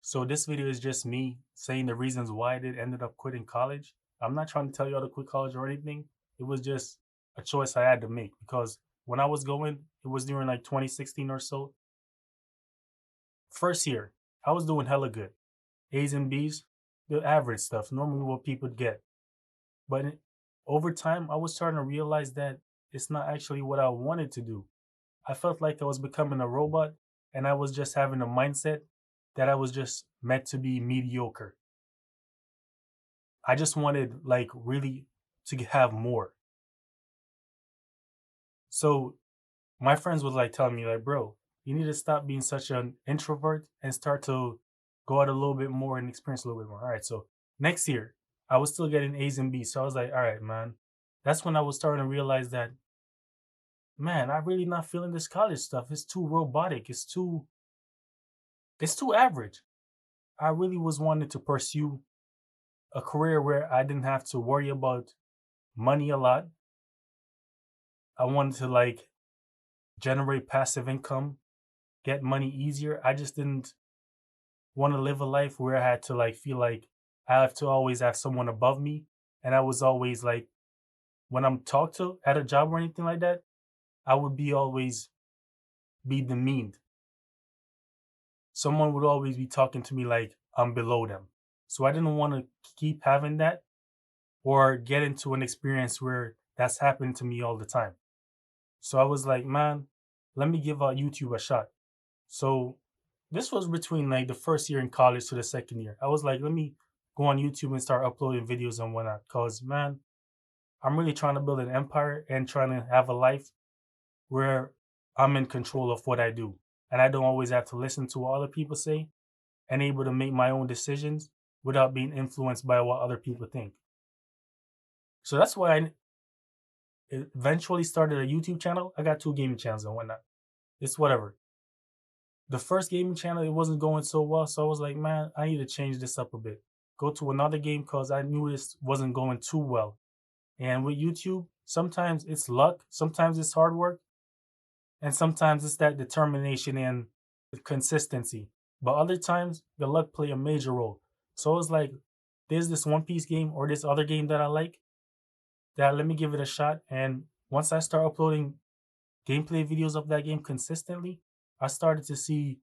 So this video is just me saying the reasons why I did ended up quitting college. I'm not trying to tell y'all to quit college or anything. It was just a choice I had to make because when I was going, it was during like 2016 or so. First year, I was doing hella good. A's and B's, the average stuff, normally what people get. But over time, I was starting to realize that it's not actually what I wanted to do. I felt like I was becoming a robot and I was just having a mindset that I was just meant to be mediocre. I just wanted like really to have more. So my friends was like telling me like, bro, you need to stop being such an introvert and start to go out a little bit more and experience a little bit more. All right. So next year, I was still getting A's and B's. So I was like, all right, man. That's when I was starting to realize that, man, I'm really not feeling this college stuff. It's too robotic. It's too average. I really was wanting to pursue a career where I didn't have to worry about money a lot. I wanted to like generate passive income, get money easier. I just didn't want to live a life where I had to like feel like I have to always have someone above me. And I was always like, when I'm talked to at a job or anything like that, I would be always be demeaned. Someone would always be talking to me like I'm below them. So I didn't want to keep having that or get into an experience where that's happened to me all the time. So I was like, man, let me give YouTube a shot. So this was between like the first year in college to the second year. I was like, let me go on YouTube and start uploading videos and whatnot. Cause man, I'm really trying to build an empire and trying to have a life where I'm in control of what I do. And I don't always have to listen to what other people say and able to make my own decisions without being influenced by what other people think. So that's why I eventually started a YouTube channel. I got two gaming channels and whatnot. It's whatever. The first gaming channel, it wasn't going so well. So I was like, man, I need to change this up a bit. Go to another game because I knew this wasn't going too well. And with YouTube, sometimes it's luck, sometimes it's hard work, and sometimes it's that determination and consistency. But other times, the luck play a major role. So it's like, there's this One Piece game or this other game that I like, that let me give it a shot. And once I start uploading gameplay videos of that game consistently, I started to see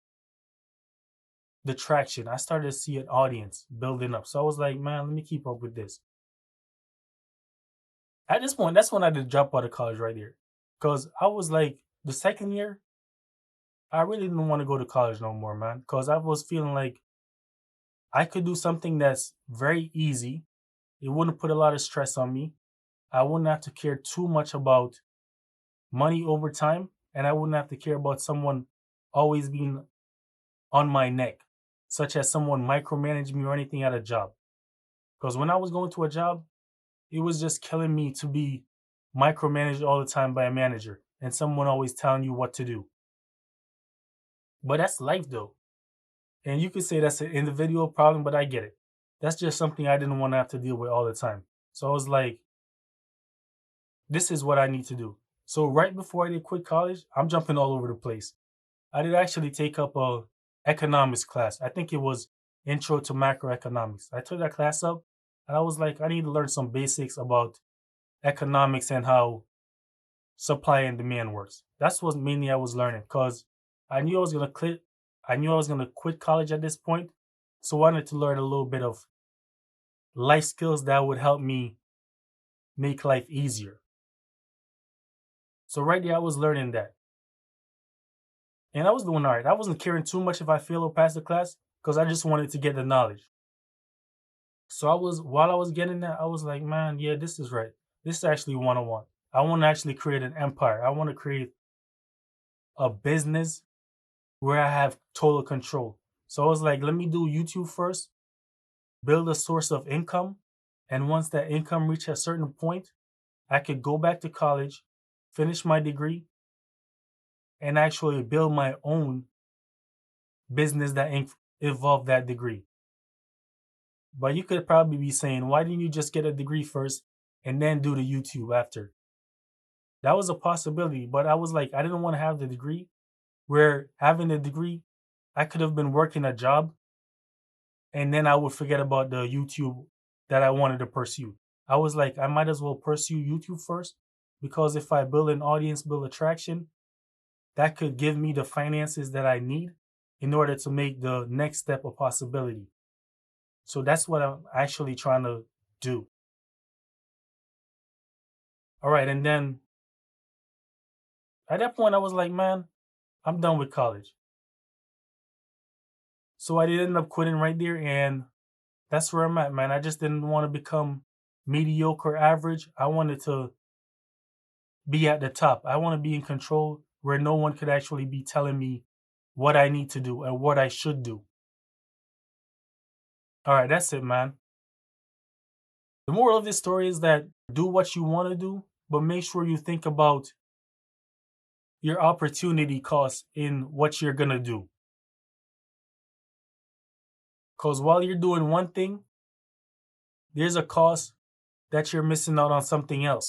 the traction. I started to see an audience building up. So I was like, man, let me keep up with this. At this point, that's when I did drop out of college right there. Cause I was like, the second year, I really didn't want to go to college no more, man. Cause I was feeling like I could do something that's very easy. It wouldn't put a lot of stress on me. I wouldn't have to care too much about money over time. And I wouldn't have to care about someone always being on my neck, such as someone micromanaging me or anything at a job. Because when I was going to a job, it was just killing me to be micromanaged all the time by a manager and someone always telling you what to do. But that's life though. And you could say that's an individual problem, but I get it. That's just something I didn't want to have to deal with all the time. So I was like, this is what I need to do. So right before I did quit college, I'm jumping all over the place. I did actually take up a economics class. I think it was Intro to Macroeconomics. I took that class up and I was like, I need to learn some basics about economics and how supply and demand works. That's what mainly I was learning because I knew I was gonna quit. I knew I was gonna quit college at this point, so I wanted to learn a little bit of life skills that would help me make life easier. So right there, I was learning that, and I was doing all right. I wasn't caring too much if I failed or passed the class because I just wanted to get the knowledge. So I was while I was getting that, I was like, man, yeah, this is right. This is actually what I want. I want to actually create an empire. I want to create a business where I have total control. So I was like, let me do YouTube first, build a source of income. And once that income reached a certain point, I could go back to college, finish my degree, and actually build my own business that involved that degree. But you could probably be saying, why didn't you just get a degree first and then do the YouTube after? That was a possibility, but I was like, I didn't want to have the degree where having the degree, I could have been working a job and then I would forget about the YouTube that I wanted to pursue. I was like, I might as well pursue YouTube first, because if I build an audience, build attraction, that could give me the finances that I need in order to make the next step a possibility. So that's what I'm actually trying to do. All right. And then at that point, I was like, man, I'm done with college. So I did end up quitting right there. And that's where I'm at, man. I just didn't want to become mediocre average. I wanted to be at the top. I want to be in control where no one could actually be telling me what I need to do and what I should do. All right, that's it, man. The moral of this story is that do what you want to do, but make sure you think about your opportunity cost in what you're going to do. Because while you're doing one thing, there's a cost that you're missing out on something else.